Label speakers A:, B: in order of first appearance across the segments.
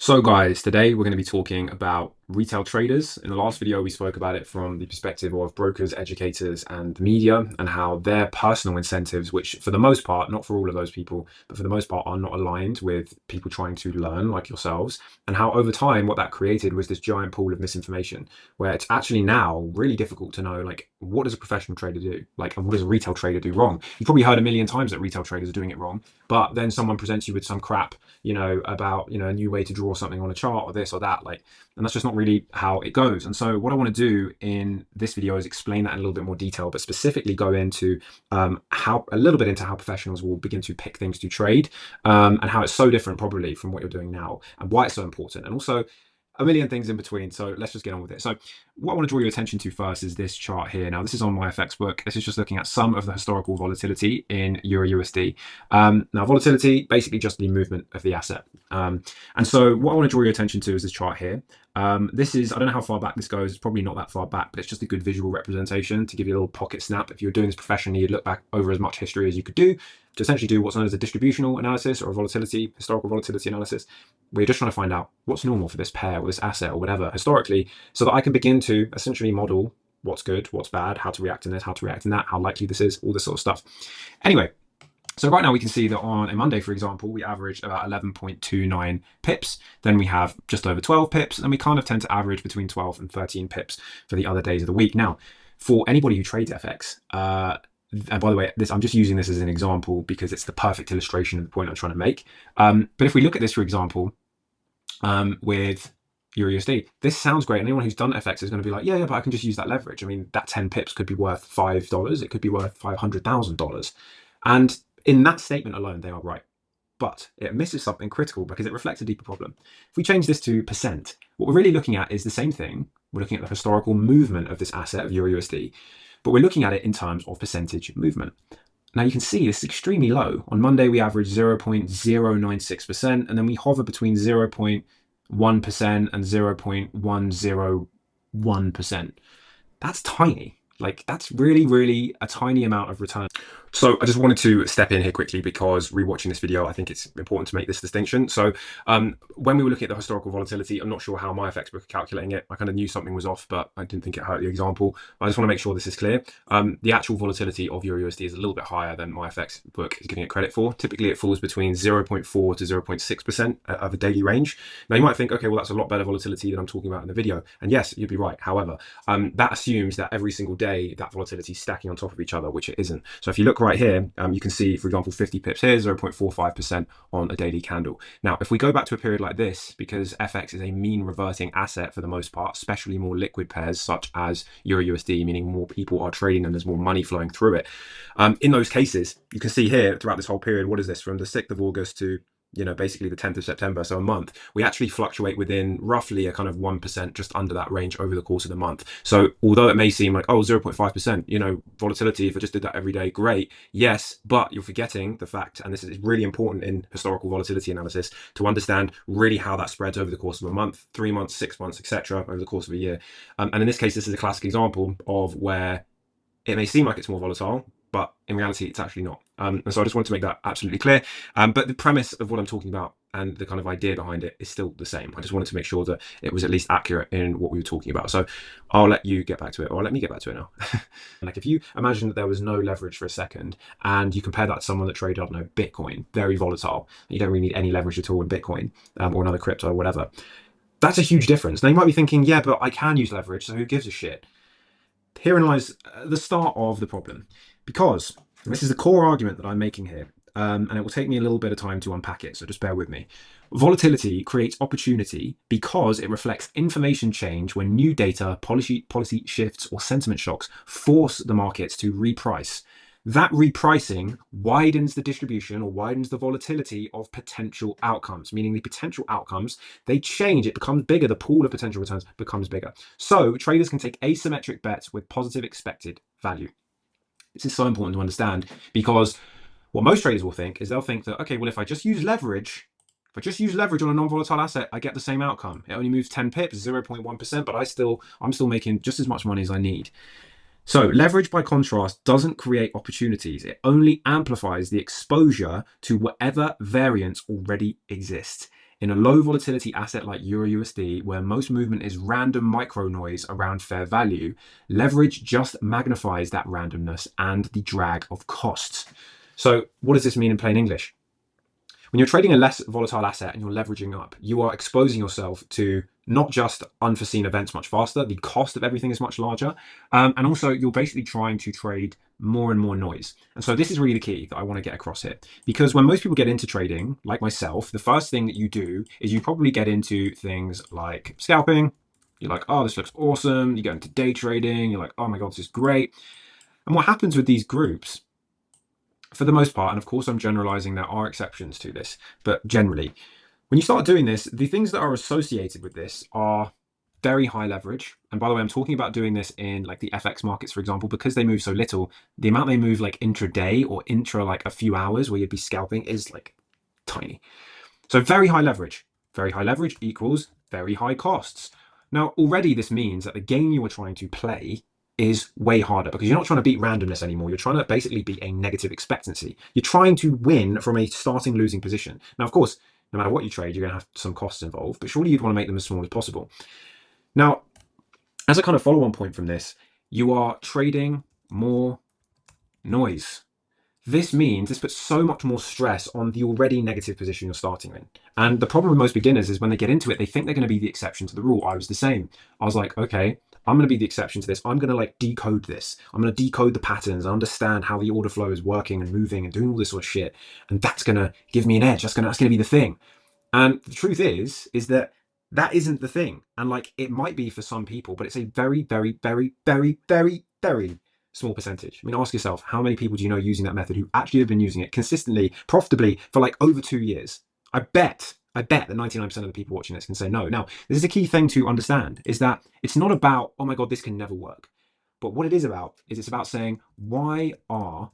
A: So guys, today we're going to be talking about retail traders. In the last video, we spoke about it from the perspective of brokers, educators, and the media, and how their personal incentives, which for the most part, not for all of those people, but for the most part are not aligned with people trying to learn like yourselves, and how over time, what that created was this giant pool of misinformation, where it's actually now really difficult to know, like, what does a professional trader do? Like, and what does a retail trader do wrong? You've probably heard a million times that retail traders are doing it wrong, but then someone presents you with some crap, about, a new way to draw something on a chart or this or that, like, and that's just not really how it goes. And so what I want to do in this video is explain that in a little bit more detail, but specifically go into how a little bit into how professionals will begin to pick things to trade, and how it's so different probably from what you're doing now, and why it's so important, and also a million things in between. So let's just get on with it. So what I want to draw your attention to first is this chart here. Now, this is on my FX book. This is just looking at some of the historical volatility in Euro USD. Now, volatility, basically just the movement of the asset. And so what I want to draw your attention to is this chart here. This is, I don't know how far back this goes. It's probably not that far back, but it's just a good visual representation to give you a little pocket snap. If you're doing this professionally, you'd look back over as much history as you could do to essentially do what's known as a distributional analysis or a historical volatility analysis. We're just trying to find out what's normal for this pair or this asset or whatever historically, so that I can begin to essentially model what's good, what's bad, how to react in this, how to react in that, how likely this is, all this sort of stuff. Anyway, so right now we can see that on a Monday, for example, we averaged about 11.29 pips. Then we have just over 12 pips, and we kind of tend to average between 12 and 13 pips for the other days of the week. Now, for anybody who trades FX, and by the way, I'm just using this as an example because it's the perfect illustration of the point I'm trying to make. But if we look at this, for example, with Euro USD, this sounds great. Anyone who's done FX is going to be like, yeah, but I can just use that leverage. I mean, that 10 pips could be worth $5. It could be worth $500,000. And in that statement alone, they are right. But it misses something critical because it reflects a deeper problem. If we change this to percent, what we're really looking at is the same thing. We're looking at the historical movement of this asset of Euro USD, but we're looking at it in terms of percentage movement. Now you can see this is extremely low. On Monday, we averaged 0.096%, and then we hover between 0.1% and 0.101%. That's tiny. Like, that's really, really a tiny amount of return. So I just wanted to step in here quickly because rewatching this video, I think it's important to make this distinction. So when we were looking at the historical volatility, I'm not sure how my FX book are calculating it. I kind of knew something was off, but I didn't think it hurt the example. I just want to make sure this is clear. The actual volatility of Euro USD is a little bit higher than my FX book is giving it credit for. Typically, it falls between 0.4 to 0.6% of a daily range. Now, you might think, okay, well, that's a lot better volatility than I'm talking about in the video. And yes, you'd be right. However, that assumes that every single day that volatility is stacking on top of each other, which it isn't. So if you look right here, you can see, for example, 50 pips here, 0.45% on a daily candle. Now, if we go back to a period like this, because FX is a mean reverting asset for the most part, especially more liquid pairs such as Euro USD, meaning more people are trading and there's more money flowing through it. In those cases, you can see here throughout this whole period, what is this, from the 6th of August to basically the 10th of September, so a month, we actually fluctuate within roughly a kind of 1%, just under that range over the course of the month. So although it may seem like, oh, 0.5%, volatility, if I just did that every day, great. Yes, but you're forgetting the fact, and this is really important in historical volatility analysis, to understand really how that spreads over the course of a month, 3 months, 6 months, etc., over the course of a year. And in this case, this is a classic example of where it may seem like it's more volatile, but in reality, it's actually not. And so I just wanted to make that absolutely clear. But the premise of what I'm talking about and the kind of idea behind it is still the same. I just wanted to make sure that it was at least accurate in what we were talking about. So I'll let you get back to it, or let me get back to it now. Like, if you imagine that there was no leverage for a second and you compare that to someone that traded, I don't know, Bitcoin, very volatile. You don't really need any leverage at all in Bitcoin, or another crypto or whatever. That's a huge difference. Now you might be thinking, yeah, but I can use leverage, so who gives a shit? Herein lies the start of the problem, because this is the core argument that I'm making here, and it will take me a little bit of time to unpack it, so just bear with me. Volatility creates opportunity because it reflects information change when new data, policy shifts, or sentiment shocks force the markets to reprice. That repricing widens the distribution or widens the volatility of potential outcomes, meaning the potential outcomes, they change, it becomes bigger, the pool of potential returns becomes bigger. So traders can take asymmetric bets with positive expected value. This is so important to understand, because what most traders will think is they'll think that, okay, well, if I just use leverage on a non-volatile asset, I get the same outcome. It only moves 10 pips, 0.1%, but I'm still making just as much money as I need. So leverage, by contrast, doesn't create opportunities. It only amplifies the exposure to whatever variance already exists. In a low volatility asset like Euro USD, where most movement is random micro noise around fair value, leverage just magnifies that randomness and the drag of costs. So what does this mean in plain English? When you're trading a less volatile asset and you're leveraging up, you are exposing yourself to not just unforeseen events much faster, the cost of everything is much larger, and also you're basically trying to trade more and more noise. And so this is really the key that I want to get across here. Because when most people get into trading, like myself, the first thing that you do is you probably get into things like scalping. You're like, oh, this looks awesome. You go into day trading. You're like, oh my God, this is great. And what happens with these groups, for the most part, and of course I'm generalizing, there are exceptions to this, but generally, when you start doing this, the things that are associated with this are very high leverage. And by the way, I'm talking about doing this in like the FX markets, for example, because they move so little. The amount they move like intraday or intra like a few hours where you'd be scalping is like tiny. So very high leverage. Very high leverage equals very high costs. Now, already this means that the game you are trying to play is way harder because you're not trying to beat randomness anymore. You're trying to basically beat a negative expectancy. You're trying to win from a starting losing position. Now, of course, no matter what you trade, you're going to have some costs involved, but surely you'd want to make them as small as possible. Now, as a kind of follow-on point from this, you are trading more noise. This means this puts so much more stress on the already negative position you're starting in. And the problem with most beginners is when they get into it, they think they're going to be the exception to the rule. I was the same. I was like, okay, I'm going to be the exception to this. I'm going to like decode this. I'm going to decode the patterns. I understand how the order flow is working and moving and doing all this sort of shit. And that's going to give me an edge. That's going to be the thing. And the truth is that that isn't the thing. And like, it might be for some people, but it's a very, very, very, very, very, very small percentage. I mean, ask yourself, how many people do you know using that method who actually have been using it consistently, profitably for like over 2 years? I bet that 99% of the people watching this can say no. Now, this is a key thing to understand, is that it's not about, oh my God, this can never work. But what it is about is it's about saying, why are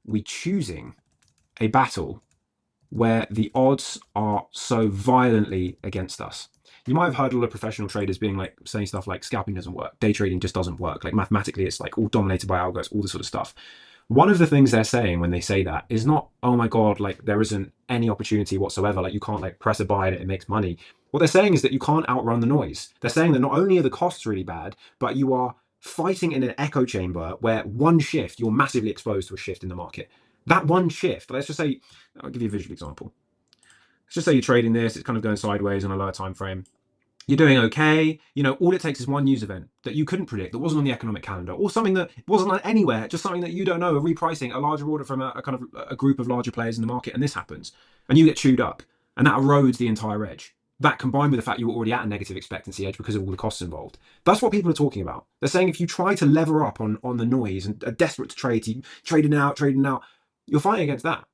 A: we choosing a battle where the odds are so violently against us? You might have heard a lot of professional traders being like saying stuff like scalping doesn't work, day trading just doesn't work. Like mathematically, it's like all dominated by algos, all this sort of stuff. One of the things they're saying when they say that is not, oh my God, like there isn't any opportunity whatsoever. Like you can't like press a buy and it makes money. What they're saying is that you can't outrun the noise. They're saying that not only are the costs really bad, but you are fighting in an echo chamber where one shift, you're massively exposed to a shift in the market. That one shift, let's just say, I'll give you a visual example. Let's just say you're trading this, it's kind of going sideways on a lower time frame. You're doing okay. You know, all it takes is one news event that you couldn't predict, that wasn't on the economic calendar, or something that wasn't anywhere, just something that you don't know, a repricing, a larger order from a kind of a group of larger players in the market, and this happens, and you get chewed up, and that erodes the entire edge. That combined with the fact you were already at a negative expectancy edge because of all the costs involved. That's what people are talking about. They're saying if you try to lever up on the noise and are desperate to trade, trading out, you're fighting against that.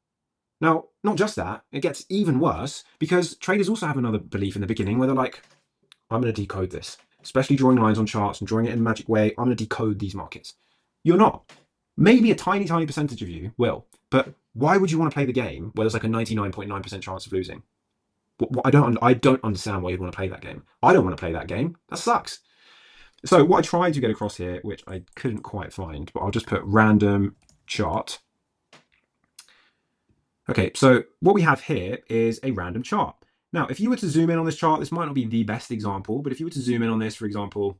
A: Now, not just that, it gets even worse because traders also have another belief in the beginning where they're like, I'm going to decode this, especially drawing lines on charts and drawing it in a magic way. I'm going to decode these markets. You're not. Maybe a tiny, tiny percentage of you will, but why would you want to play the game where there's like a 99.9% chance of losing? I don't understand why you'd want to play that game. I don't want to play that game. That sucks. So what I tried to get across here, which I couldn't quite find, but I'll just put random chart. Okay, so what we have here is a random chart. Now, if you were to zoom in on this chart, this might not be the best example, but if you were to zoom in on this, for example,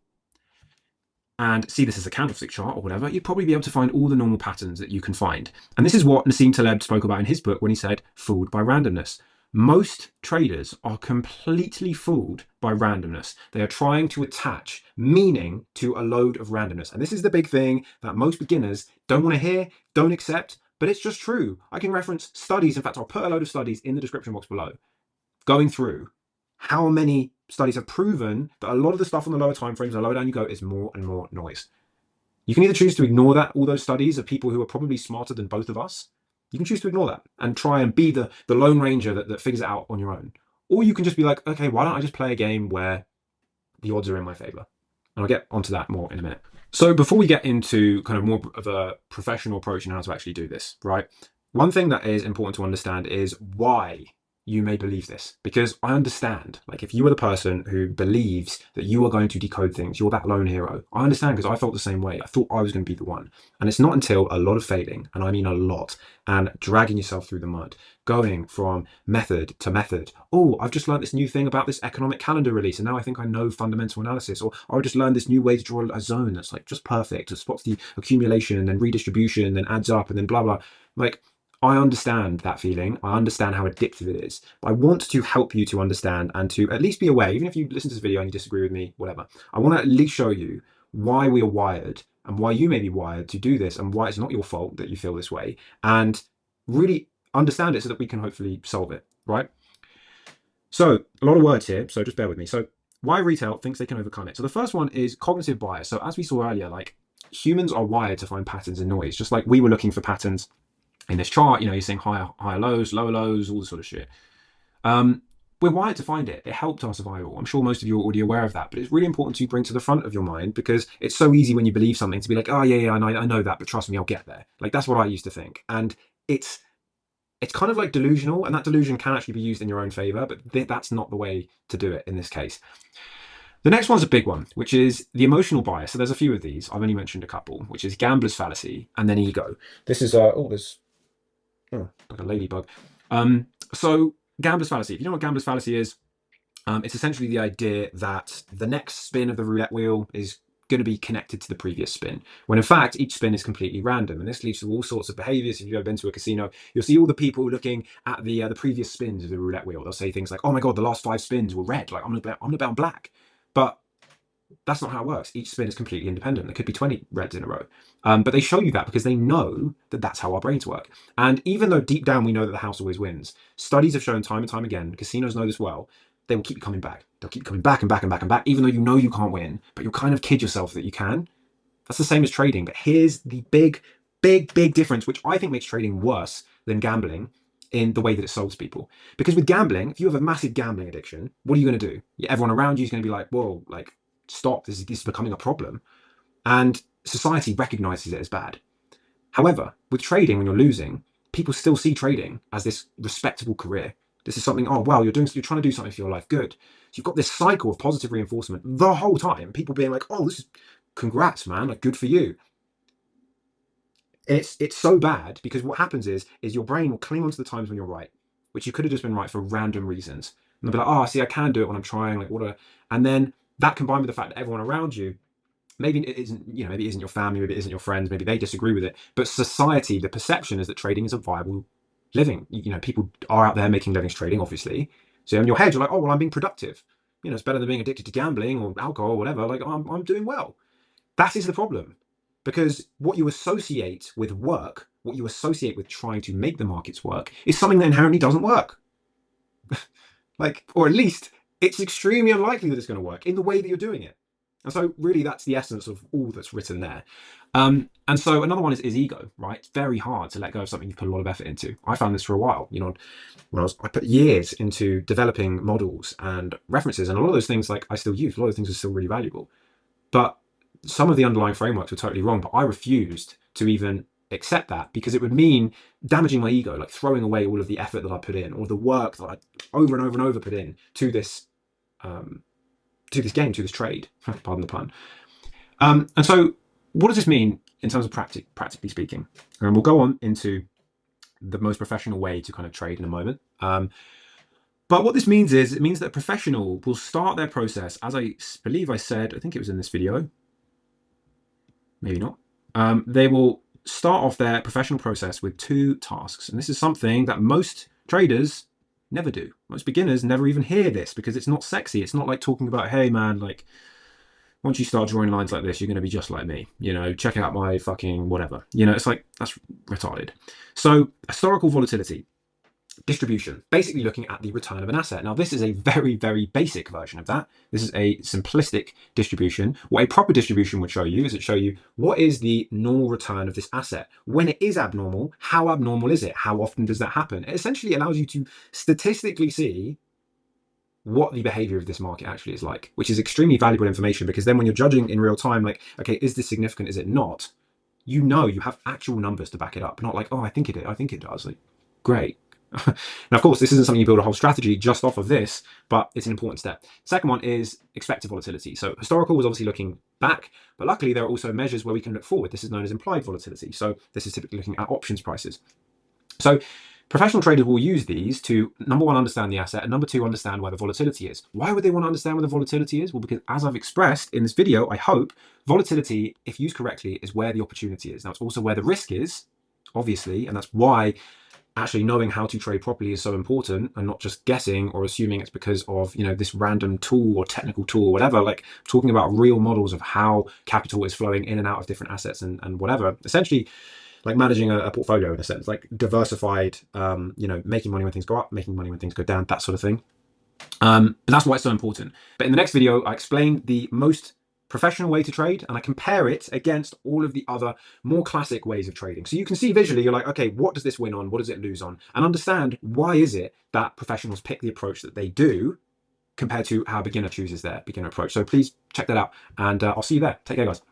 A: and see this as a candlestick chart or whatever, you'd probably be able to find all the normal patterns that you can find. And this is what Nassim Taleb spoke about in his book when he said, fooled by randomness. Most traders are completely fooled by randomness. They are trying to attach meaning to a load of randomness. And this is the big thing that most beginners don't want to hear, don't accept, but it's just true. I can reference studies. In fact, I'll put a load of studies in the description box below, going through how many studies have proven that a lot of the stuff on the lower time frames, the lower down you go, is more and more noise. You can either choose to ignore that, all those studies of people who are probably smarter than both of us. You can choose to ignore that and try and be the lone ranger that figures it out on your own. Or you can just be like, okay, why don't I just play a game where the odds are in my favor? And I'll get onto that more in a minute. So before we get into kind of more of a professional approach and how to actually do this, right? One thing that is important to understand is why you may believe this, because I understand, like, if you are the person who believes that you are going to decode things, you're that lone hero. I understand, because I felt the same way. I thought I was going to be the one. And it's not until a lot of failing, and I mean a lot, and dragging yourself through the mud, going from method to method. Oh, I've just learned this new thing about this economic calendar release, and now I think I know fundamental analysis. Or I just learned this new way to draw a zone that's like just perfect. It spots the accumulation and then redistribution and then adds up and then blah, blah. Like, I understand that feeling. I understand how addictive it is. But I want to help you to understand and to at least be aware, even if you listen to this video and you disagree with me, whatever. I want to at least show you why we are wired and why you may be wired to do this and why it's not your fault that you feel this way, and really understand it so that we can hopefully solve it, right? So a lot of words here, so just bear with me. So why retail thinks they can overcome it. So the first one is cognitive bias. So as we saw earlier, like, humans are wired to find patterns in noise, just like we were looking for patterns in this chart. You're seeing higher lows, lower lows, all this sort of shit. We're wired to find it. It helped our survival. I'm sure most of you are already aware of that, but it's really important to bring to the front of your mind, because it's so easy when you believe something to be like, oh yeah, I know that, but trust me, I'll get there. Like, that's what I used to think. And it's kind of like delusional, and that delusion can actually be used in your own favor, but that's not the way to do it in this case. The next one's a big one, which is the emotional bias. So there's a few of these. I've only mentioned a couple, which is gambler's fallacy and then ego. This is there's like a ladybug. So gambler's fallacy. If you know what gambler's fallacy is, it's essentially the idea that the next spin of the roulette wheel is going to be connected to the previous spin, when in fact each spin is completely random. And this leads to all sorts of behaviors. If you've ever been to a casino, you'll see all the people looking at the previous spins of the roulette wheel. They'll say things like, oh my god, the last 5 spins were red, like I'm gonna bet on black. But that's not how it works. Each spin is completely independent. There could be 20 reds in a row. But they show you that because they know that that's how our brains work. And even though deep down we know that the house always wins, studies have shown time and time again, casinos know this well, they will keep coming back. They'll keep coming back and back and back and back, even though you know you can't win, but you'll kind of kid yourself that you can. That's the same as trading. But here's the big difference, which I think makes trading worse than gambling in the way that it solves people. Because with gambling, if you have a massive gambling addiction, what are you going to do? Everyone around you is going to be like, whoa, like, stop, this is becoming a problem. And society recognizes it as bad. However, with trading, when you're losing, people still see trading as this respectable career. This is something, oh, wow, you're trying to do something for your life. Good. So you've got this cycle of positive reinforcement the whole time. People being like, oh, this is, congrats, man, like, good for you. It's so bad because what happens is your brain will cling on to the times when you're right, which you could have just been right for random reasons. And they'll be like, oh, see, I can do it when I'm trying, like, what a, and then that combined with the fact that everyone around you, maybe it isn't, maybe it isn't your family, maybe it isn't your friends, maybe they disagree with it, but society, the perception is that trading is a viable living. People are out there making livings trading, obviously. So in your head, you're like, oh, well, I'm being productive. It's better than being addicted to gambling or alcohol or whatever. Like, I'm doing well. That is the problem. Because what you associate with work, what you associate with trying to make the markets work, is something that inherently doesn't work. Like, or at least it's extremely unlikely that it's going to work in the way that you're doing it. And so really that's the essence of all that's written there. And so another one is ego, right? It's very hard to let go of something you've put a lot of effort into. I found this for a while, I put years into developing models and references, and a lot of those things, like, I still use, a lot of things are still really valuable. But some of the underlying frameworks were totally wrong, but I refused to even accept that because it would mean damaging my ego, like throwing away all of the effort that I put in, or the work that I over and over and over put in to this game, to this trade, pardon the pun. And so what does this mean in terms of practically speaking? And we'll go on into the most professional way to kind of trade in a moment. But what this means is, it means that a professional will start their process, as I believe I said, I think it was in this video, maybe not. They will start off their professional process with 2 tasks. And this is something that most traders never do. Most beginners never even hear this because it's not sexy. It's not like talking about, hey man, like, once you start drawing lines like this, you're going to be just like me. Check out my fucking whatever. It's like, that's retarded. So historical volatility. Distribution, basically looking at the return of an asset. Now, this is a very, very basic version of that. This is a simplistic distribution. What a proper distribution would show you is show you what is the normal return of this asset. When it is abnormal, how abnormal is it? How often does that happen? It essentially allows you to statistically see what the behavior of this market actually is like, which is extremely valuable information, because then when you're judging in real time, like, okay, is this significant? Is it not? You have actual numbers to back it up, not like, oh, I think it does. Like, great. Now, of course, this isn't something you build a whole strategy just off of this, but it's an important step. Second one is expected volatility. So historical was obviously looking back, but luckily there are also measures where we can look forward. This is known as implied volatility. So this is typically looking at options prices. So professional traders will use these to, number one, understand the asset, and number two, understand where the volatility is. Why would they want to understand where the volatility is? Well, because as I've expressed in this video, I hope, volatility, if used correctly, is where the opportunity is. Now, it's also where the risk is, obviously, and that's why actually knowing how to trade properly is so important, and not just guessing or assuming it's because of, you know, this random tool or technical tool or whatever. Like, talking about real models of how capital is flowing in and out of different assets and whatever. Essentially, like managing a portfolio in a sense, like diversified, making money when things go up, making money when things go down, that sort of thing. But that's why it's so important. But in the next video, I explain the most professional way to trade, and I compare it against all of the other more classic ways of trading. So you can see visually, you're like, okay, what does this win on? What does it lose on? And understand why is it that professionals pick the approach that they do compared to how a beginner chooses their beginner approach. So please check that out, and I'll see you there. Take care, guys.